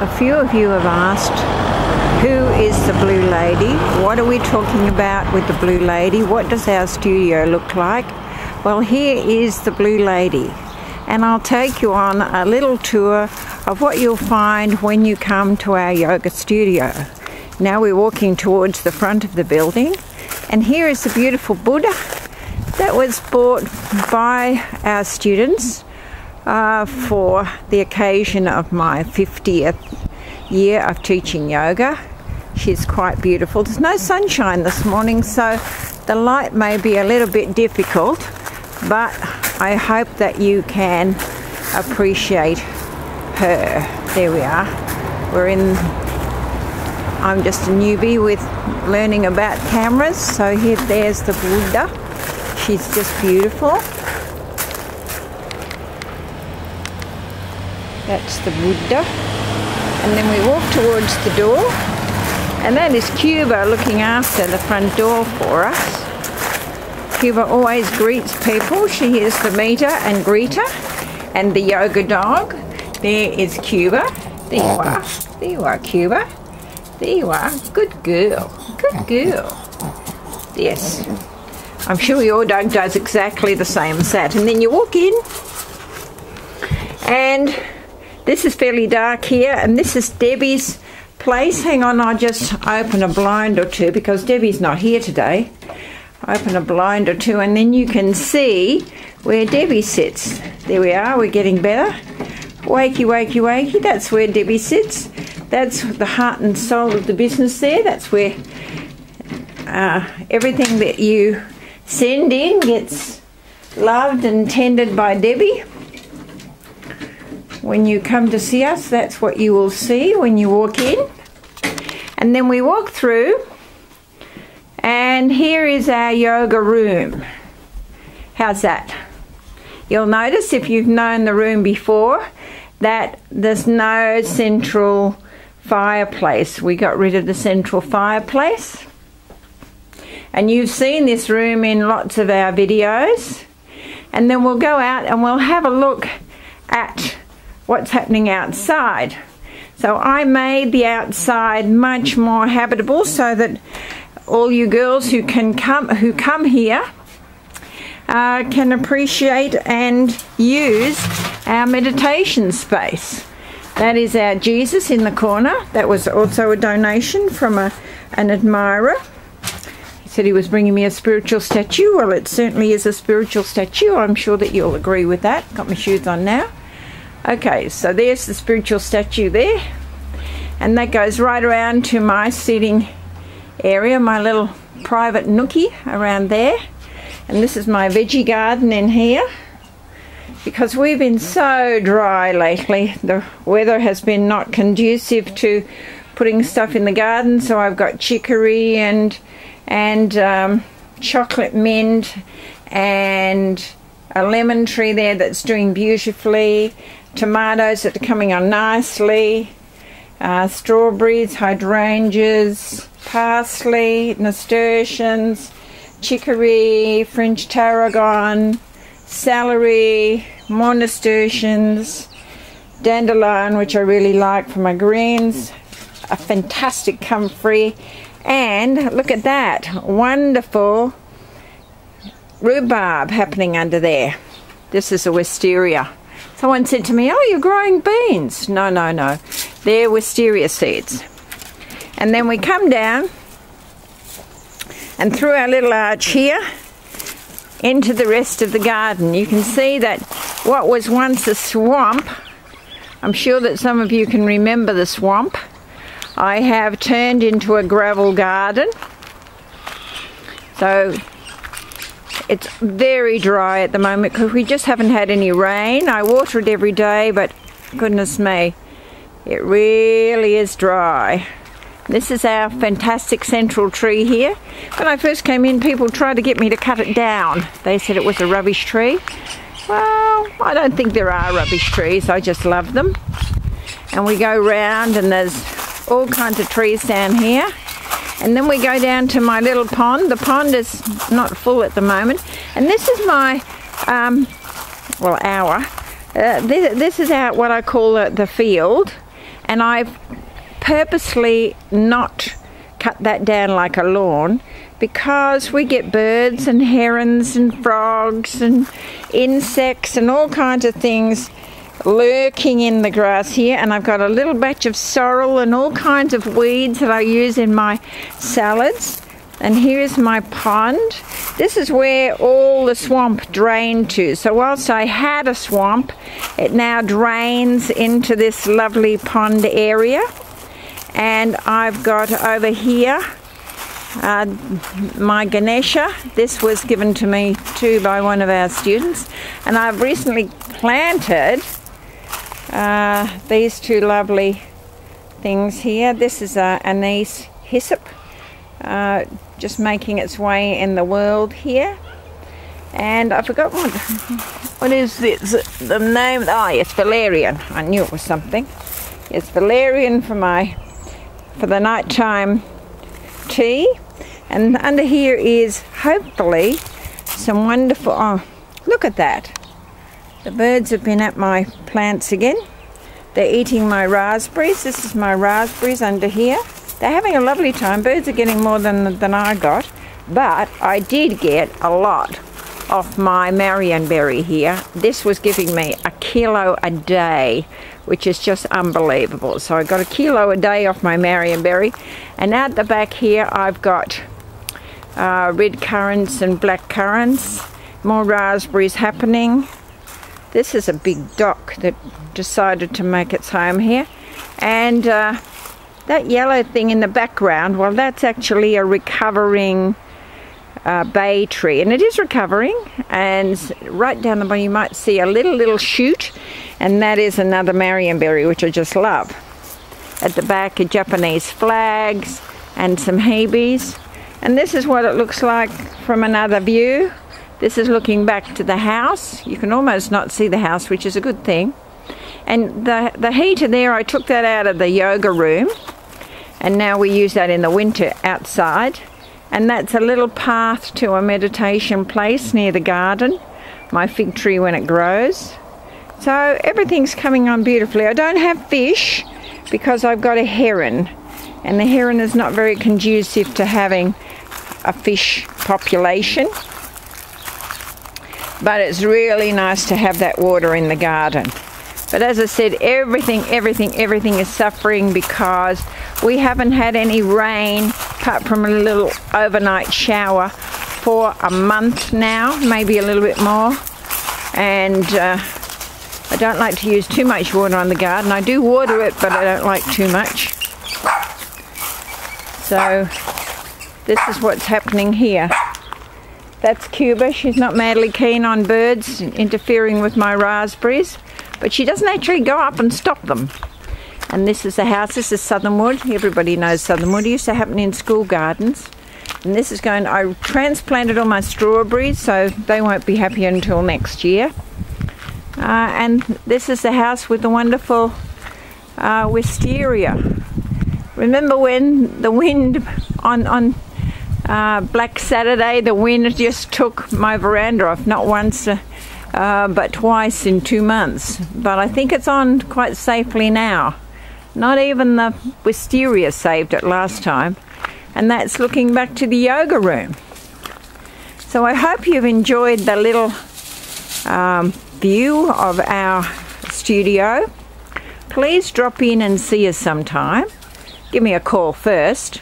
A few of you have asked, who is the Blue Lady? What are we talking about with the Blue Lady? What does our studio look like? Well, here is the Blue Lady, and I'll take you on a little tour of what you'll find when you come to our yoga studio. Now we're walking towards the front of the building, and here is the beautiful Buddha that was bought by our students for the occasion of my 50th year of teaching yoga. She's quite beautiful. There's no sunshine this morning, so the light may be a little bit difficult, but I hope that you can appreciate her. There we are. I'm just a newbie with learning about cameras, so there's the Buddha. She's just beautiful. That's the Buddha. And then we walk towards the door, and that is Cuba looking after the front door for us. Cuba always greets people. She is the meter and greeter, and the yoga dog. There is Cuba. There you are. There you are, Cuba. There you are. Good girl. Good girl. Yes. I'm sure your dog does exactly the same as that. And then you walk in, and this is fairly dark here, and this is Debbie's place. Hang on, I'll just open a blind or two because Debbie's not here today. Open a blind or two, and then you can see where Debbie sits. There we are, we're getting better. Wakey, wakey, wakey, that's where Debbie sits. That's the heart and soul of the business there. That's where everything that you send in gets loved and tended by Debbie. When you come to see us, that's what you will see when you walk in. And then we walk through, and here is our yoga room. How's that? You'll notice, if you've known the room before, that there's no central fireplace. We got rid of the central fireplace. And you've seen this room in lots of our videos. And then we'll go out and we'll have a look at what's happening outside. So I made the outside much more habitable so that all you girls who come here can appreciate and use our meditation space. That is our Jesus in the corner. That was also a donation from an admirer. He said he was bringing me a spiritual statue. Well, it certainly is a spiritual statue. I'm sure that you'll agree with that. Got my shoes on now. Okay, so there's the spiritual statue there, and that goes right around to my seating area, my little private nookie around there. And this is my veggie garden in here, because we've been so dry lately. The weather has been not conducive to putting stuff in the garden, so I've got chicory and chocolate mint and a lemon tree there that's doing beautifully. Tomatoes that are coming on nicely, strawberries, hydrangeas, parsley, nasturtiums, chicory, French tarragon, celery, more nasturtiums, dandelion, which I really like for my greens, a fantastic comfrey, and look at that, wonderful rhubarb happening under there. This is a wisteria. Someone said to me, oh, you're growing beans. No, no, no. They're wisteria seeds. And then we come down and through our little arch here into the rest of the garden. You can see that what was once a swamp, I'm sure that some of you can remember the swamp, I have turned into a gravel garden. So it's very dry at the moment because we just haven't had any rain. I water it every day, but goodness me, it really is dry. This is our fantastic central tree here. When I first came in, people tried to get me to cut it down. They said it was a rubbish tree. Well, I don't think there are rubbish trees. I just love them. And we go round, and there's all kinds of trees down here. And then we go down to my little pond. The pond is not full at the moment. And this is my, this is what I call the field. and I've purposely not cut that down like a lawn because we get birds and herons and frogs and insects and all kinds of things lurking in the grass here. And I've got a little batch of sorrel and all kinds of weeds that I use in my salads. And here's my pond. This is where all the swamp drained to. So whilst I had a swamp, it now drains into this lovely pond area. And I've got over here my Ganesha. This was given to me too by one of our students. And I've recently planted these two lovely things here. This is anise hyssop, just making its way in the world here. And I forgot what is this, the name? Oh yes, valerian. I knew it was something. It's valerian for the nighttime tea. And under here is hopefully some wonderful, oh look at that. The birds have been at my plants again. They're eating my raspberries. This is my raspberries under here. They're having a lovely time. Birds are getting more than I got, but I did get a lot off my marionberry here. This was giving me 1 kilo a day, which is just unbelievable. So I got 1 kilo a day off my marionberry. And out the back here I've got red currants and black currants. More raspberries happening. This is a big dock that decided to make its home here. And that yellow thing in the background, well, that's actually a recovering bay tree. And it is recovering. And right down the bottom you might see a little shoot. And that is another marionberry, which I just love. At the back are Japanese flags and some hebes. And this is what it looks like from another view. This is looking back to the house. You can almost not see the house, which is a good thing. And the heater there, I took that out of the yoga room. And now we use that in the winter outside. And that's a little path to a meditation place near the garden. My fig tree when it grows. So everything's coming on beautifully. I don't have fish because I've got a heron. And the heron is not very conducive to having a fish population. But it's really nice to have that water in the garden. But as I said, everything is suffering because we haven't had any rain apart from a little overnight shower for a month now, maybe a little bit more. And I don't like to use too much water on the garden. I do water it, but I don't like too much. So this is what's happening here. That's Cuba. She's not madly keen on birds interfering with my raspberries, but she doesn't actually go up and stop them. And this is the house. This is southernwood. Everybody knows southernwood. It used to happen in school gardens. And this is going, I transplanted all my strawberries, so they won't be happy until next year. And this is the house with the wonderful wisteria. Remember when the wind on Black Saturday, the wind just took my veranda off, not once but twice in 2 months. But I think it's on quite safely now. Not even the wisteria saved it last time. And that's looking back to the yoga room. So I hope you've enjoyed the little view of our studio. Please drop in and see us sometime. Give me a call first.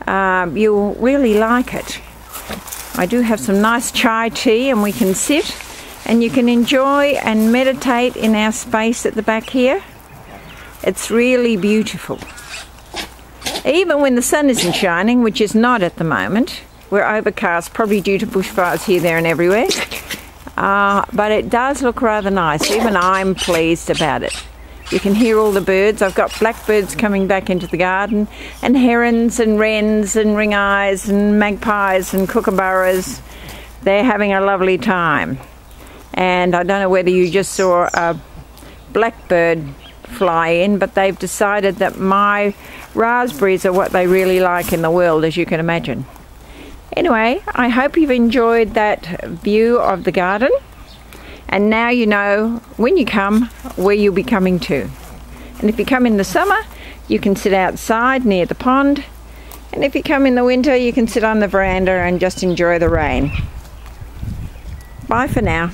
You'll really like it. I do have some nice chai tea and we can sit and you can enjoy and meditate in our space at the back here. It's really beautiful. Even when the sun isn't shining, which is not at the moment. We're overcast, probably due to bushfires here, there and everywhere. But it does look rather nice. Even I'm pleased about it. You can hear all the birds. I've got blackbirds coming back into the garden, and herons and wrens and ring-eyes and magpies and kookaburras. They're having a lovely time. And I don't know whether you just saw a blackbird fly in, but they've decided that my raspberries are what they really like in the world, as you can imagine. Anyway, I hope you've enjoyed that view of the garden. And now you know, when you come, where you'll be coming to. And if you come in the summer, you can sit outside near the pond. And if you come in the winter, you can sit on the veranda and just enjoy the rain. Bye for now.